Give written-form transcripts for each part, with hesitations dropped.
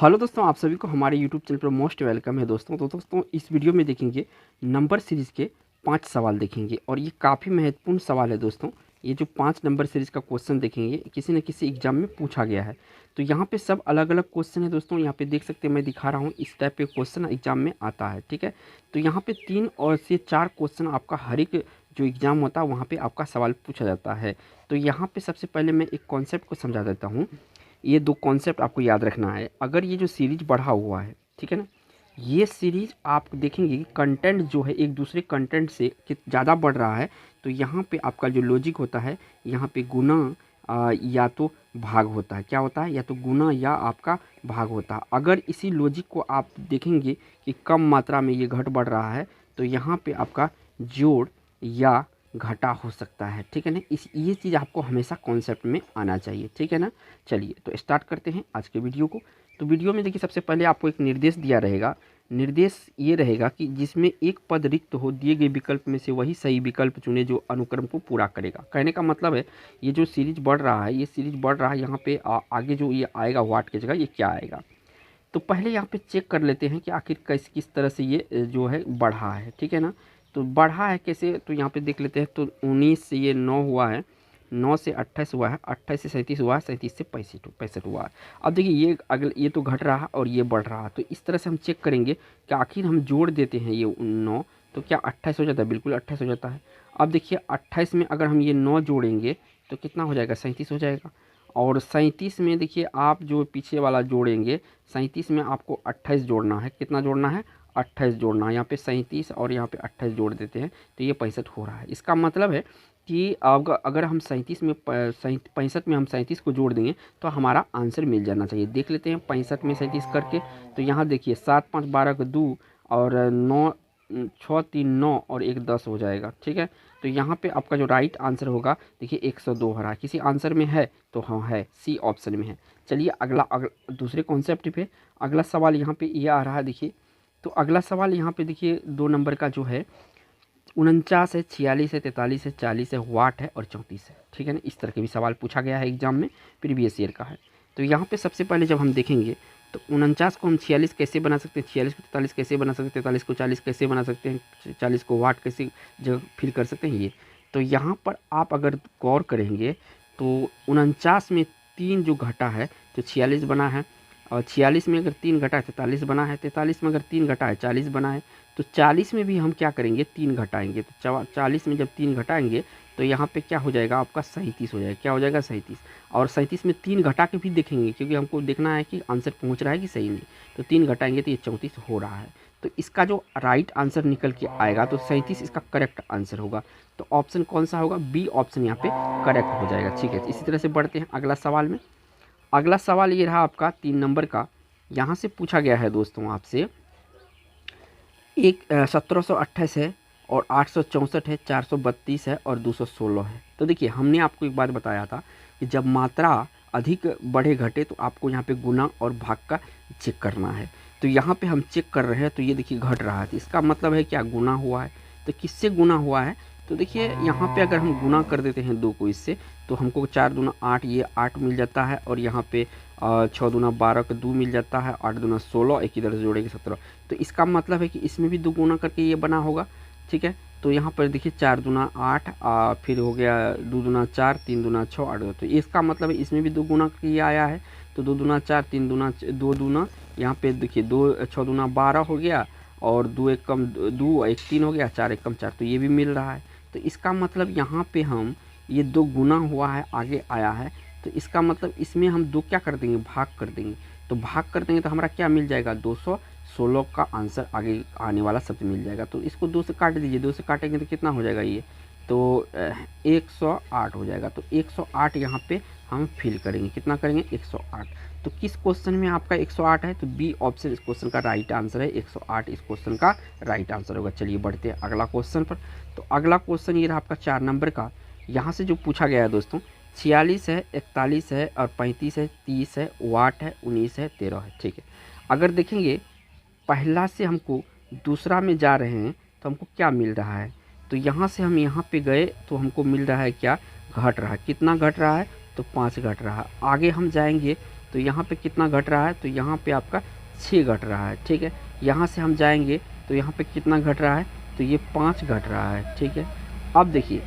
Hello दोस्तों, आप सभी को हमारे यूट्यूब चैनल पर मोस्ट वेलकम है दोस्तों। तो दोस्तों इस वीडियो में देखेंगे नंबर सीरीज़ के 5 सवाल देखेंगे और ये काफ़ी महत्वपूर्ण सवाल है दोस्तों। ये जो 5 नंबर सीरीज़ का क्वेश्चन देखेंगे किसी न किसी एग्जाम में पूछा गया है। तो यहाँ पे सब अलग अलग क्वेश्चन है दोस्तों। यहाँ पे देख सकते हैं, मैं दिखा रहा हूँ, इस टाइप के क्वेश्चन एग्जाम में आता है। ठीक है, तो यहाँ पे 3 और से 4 क्वेश्चन आपका हर एक जो एग्ज़ाम होता है वहाँ पे आपका सवाल पूछा जाता है। तो यहाँ पे सबसे पहले मैं एक कॉन्सेप्ट को समझा देता हूँ। ये 2 कॉन्सेप्ट आपको याद रखना है। अगर ये जो सीरीज बढ़ा हुआ है, ठीक है ना, ये सीरीज आप देखेंगे कि कंटेंट जो है एक दूसरे कंटेंट से ज़्यादा बढ़ रहा है, तो यहाँ पे आपका जो लॉजिक होता है, यहाँ पे गुना या तो भाग होता है। क्या होता है? या तो गुना या आपका भाग होता है। अगर इसी लॉजिक को आप देखेंगे कि कम मात्रा में ये घट बढ़ रहा है, तो यहाँ पे आपका जोड़ या घटा हो सकता है। ठीक है ना, ये चीज़ आपको हमेशा कॉन्सेप्ट में आना चाहिए। ठीक है ना, चलिए तो स्टार्ट करते हैं आज के वीडियो को। तो वीडियो में देखिए, सबसे पहले आपको एक निर्देश दिया रहेगा। निर्देश ये रहेगा कि जिसमें एक पद रिक्त हो, दिए गए विकल्प में से वही सही विकल्प चुने जो अनुक्रम को पूरा करेगा। कहने का मतलब है, ये जो सीरीज बढ़ रहा है, ये सीरीज बढ़ रहा है, यहाँ पे आगे जो ये आएगा व्हाट की जगह ये क्या आएगा। तो पहले यहाँ पे चेक कर लेते हैं कि आखिर किस तरह से ये जो है बढ़ा है। ठीक है ना, तो बढ़ा है कैसे, तो यहाँ पे देख लेते हैं। तो 19 से ये 9 हुआ है, 9 से 28 हुआ है, 28 से 37 हुआ है, 37 से 65 हुआ है। अब देखिए ये तो घट रहा है और ये बढ़ रहा है। तो इस तरह से हम चेक करेंगे कि आखिर हम जोड़ देते हैं ये 9 तो क्या 28 हो जाता है? बिल्कुल 28 हो जाता है। अब देखिए 28 में अगर हम ये 9 जोड़ेंगे तो कितना हो जाएगा? 37 हो जाएगा। और 37 में देखिए आप जो पीछे वाला जोड़ेंगे, 37 में आपको 28 जोड़ना है। कितना जोड़ना है? 28 जोड़ना है। यहाँ पे 37 और यहाँ पे 28 जोड़ देते हैं तो ये 65 हो रहा है। इसका मतलब है कि अगर हम 37 में 65 में हम 37 को जोड़ देंगे तो हमारा आंसर मिल जाना चाहिए। देख लेते हैं 65 में 37 करके। तो यहाँ देखिए 7 5 12 का 2 और 9 6 3 9 और 1 10 हो जाएगा। ठीक है, तो यहाँ पे आपका जो राइट आंसर होगा, देखिए 102 हो रहा है। किसी आंसर में है तो हाँ है, सी ऑप्शन में है। चलिए अगला दूसरे कॉन्सेप्ट पे अगला सवाल यहाँ पे ये आ रहा है। देखिए तो अगला सवाल यहाँ पे देखिए 2 नंबर का जो है 49 है, 46 है, 43 है, 40 है, वाट है और 34 है। ठीक है ना, इस तरह के भी सवाल पूछा गया है एग्जाम में, प्रीवियस ईयर का है। तो यहाँ पे सबसे पहले जब हम देखेंगे तो 49 को हम 46 कैसे बना सकते हैं, 46 को 43 कैसे बना सकते हैं, 43 को 40 कैसे बना सकते हैं, 40 को वाट कैसे जगह फिल कर सकते हैं ये। तो यहाँ पर आप अगर गौर करेंगे तो 49 में 3 जो घटा है तो 46 बना है, और 46 में अगर 3 घटा है 43 बना है, 43 में अगर 3 घटा है 40 बना है। तो 40 में भी हम क्या करेंगे? 3 घटाएंगे। तो 40 में जब 3 घटाएंगे तो यहाँ पे क्या हो जाएगा? आपका 37 हो जाएगा। क्या हो जाएगा? 37। और 37 में 3 घटा के भी देखेंगे, क्योंकि हमको देखना है कि आंसर पहुँच रहा है कि सही नहीं। तो 3 घटाएंगे तो ये 34 हो रहा है। तो इसका जो राइट आंसर निकल के आएगा तो 37 इसका करेक्ट आंसर होगा। तो ऑप्शन कौन सा होगा? बी ऑप्शन यहाँ पे करेक्ट हो जाएगा। ठीक है, इसी तरह से बढ़ते हैं अगला सवाल में। अगला सवाल ये रहा आपका 3 नंबर का। यहाँ से पूछा गया है दोस्तों आपसे, 1728 है और 864 है, 432 है और 216 है। तो देखिए हमने आपको एक बात बताया था कि जब मात्रा अधिक बढ़े घटे तो आपको यहाँ पे गुना और भाग का चेक करना है। तो यहाँ पे हम चेक कर रहे हैं तो ये देखिए घट रहा है, तो इसका मतलब है क्या? गुना हुआ है। तो किससे गुना हुआ है? तो देखिए यहाँ पे अगर हम गुना कर देते हैं 2 को इससे, तो हमको 4 दूना 8, ये 8 मिल जाता है। और यहाँ पे 6 दूना 12 का 2 मिल जाता है, 8 दूना 16, एक इधर से जोड़ेंगे 17। तो इसका मतलब है कि इसमें भी 2 गुना करके ये बना होगा। ठीक है, तो यहाँ पर देखिए 4 दूना 8, फिर हो गया 2 दूना 4, 3 दूना 6, 8 2। तो इसका मतलब है इसमें भी 2 गुना करके ये आया है। तो 2 दूना 4, 3 दूना 2 दूना, यहाँ पे देखिए 2 6 दूना 12 हो गया, और 2 1 कम 2, 1 3 हो गया, 4 1 कम 4, तो ये भी मिल रहा है। तो इसका मतलब यहाँ पे हम ये 2 गुना हुआ है, आगे आया है। तो इसका मतलब इसमें हम 2 क्या कर देंगे? भाग कर देंगे। तो भाग कर देंगे तो हमारा क्या मिल जाएगा? 216 का आंसर आगे आने वाला शब्द मिल जाएगा। तो इसको 2 से काट दीजिए, 2 से काटेंगे तो कितना हो जाएगा? ये तो 108 हो जाएगा। तो 108 यहाँ पे हम फिल करेंगे। कितना करेंगे? 108। तो किस क्वेश्चन में आपका 108 है? तो बी ऑप्शन इस क्वेश्चन का राइट आंसर है। 108 इस क्वेश्चन का राइट आंसर होगा। चलिए बढ़ते हैं अगला क्वेश्चन पर। तो अगला क्वेश्चन ये रहा आपका 4 नंबर का। यहाँ से जो पूछा गया है दोस्तों, 46 है, 41 है और 35 है, 30 है, वाट है, 19 है, 13 है। ठीक है, अगर देखेंगे पहला से हमको दूसरा में जा रहे हैं तो हमको क्या मिल रहा है? तो यहाँ से हम यहाँ पे गए तो हमको मिल रहा है क्या? घट रहा है। कितना घट रहा है? तो 5 घट रहा है। आगे हम जाएंगे तो यहाँ पे कितना घट रहा है, तो यहाँ पे आपका 6 घट रहा है, ठीक है। यहाँ से हम जाएंगे तो यहाँ पे कितना घट रहा है, तो ये 5 घट रहा है, ठीक है। अब देखिए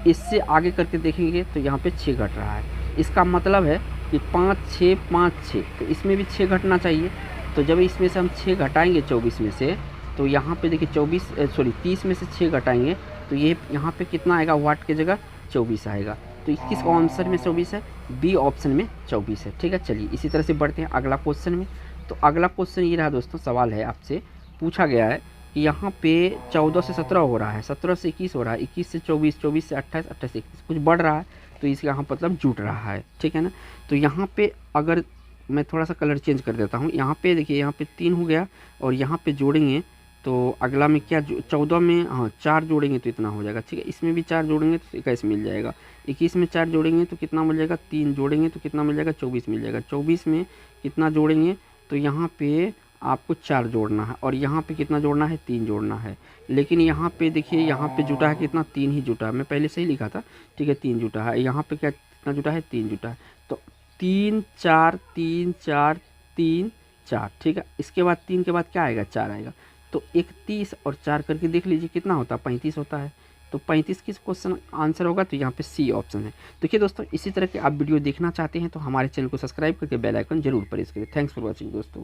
इससे आगे करके देखेंगे तो यहाँ पे 6 घट रहा है। इसका मतलब है कि 5 6 5 6, तो इसमें भी 6 घटना चाहिए। तो जब इसमें से हम 6 घटाएंगे 24 में से, तो यहाँ पे देखिए 30 में से 6 घटाएंगे तो ये यहाँ पे कितना आएगा, वाट की जगह 24 आएगा। तो किस आंसर में 24 है, बी ऑप्शन में 24 है, ठीक है। चलिए इसी तरह से बढ़ते हैं अगला क्वेश्चन में। तो अगला क्वेश्चन ये रहा दोस्तों, सवाल है आपसे पूछा गया है कि यहाँ पे 14 से 17 हो रहा है, 17 से 21 हो रहा है, 21 से 24, 24 से 28, 28 से 21, कुछ बढ़ रहा है, तो इसका यहाँ मतलब जुट रहा है, ठीक है ना। तो यहाँ पे अगर मैं थोड़ा सा कलर चेंज कर देता हूँ, यहाँ पे देखिए यहाँ पे 3 हो गया और यहाँ पे जोड़ेंगे तो अगला में क्या 14 में, हाँ 4 जोड़ेंगे तो इतना हो जाएगा, ठीक है। इसमें भी 4 जोड़ेंगे तो 21 मिल जाएगा। 21 में 4 जोड़ेंगे तो कितना मिल जाएगा, 3 जोड़ेंगे तो कितना मिल जाएगा, 24 मिल जाएगा। 24 में कितना जोड़ेंगे, तो यहाँ पे आपको 4 जोड़ना है और यहाँ पे कितना जोड़ना है, 3 जोड़ना है। लेकिन यहाँ पे देखिए यहाँ पे जुटा है कितना, 3 ही जुटा है, मैं पहले से ही लिखा था, ठीक है 3 जुटा है। यहाँ पे क्या कितना जुटा है, 3 जुटा है। तो 3 4 3 4 3 4, ठीक है। इसके बाद 3 के बाद क्या आएगा, 4 आएगा। तो 31 और 4 करके देख लीजिए कितना होता है, 35 होता है। तो 35 किस क्वेश्चन आंसर होगा, तो यहाँ पे सी ऑप्शन है। देखिए दोस्तों इसी तरह के आप वीडियो देखना चाहते हैं तो हमारे चैनल को सब्सक्राइब करके बेल आइकन जरूर प्रेस करें। थैंक्स फॉर वॉचिंग दोस्तों।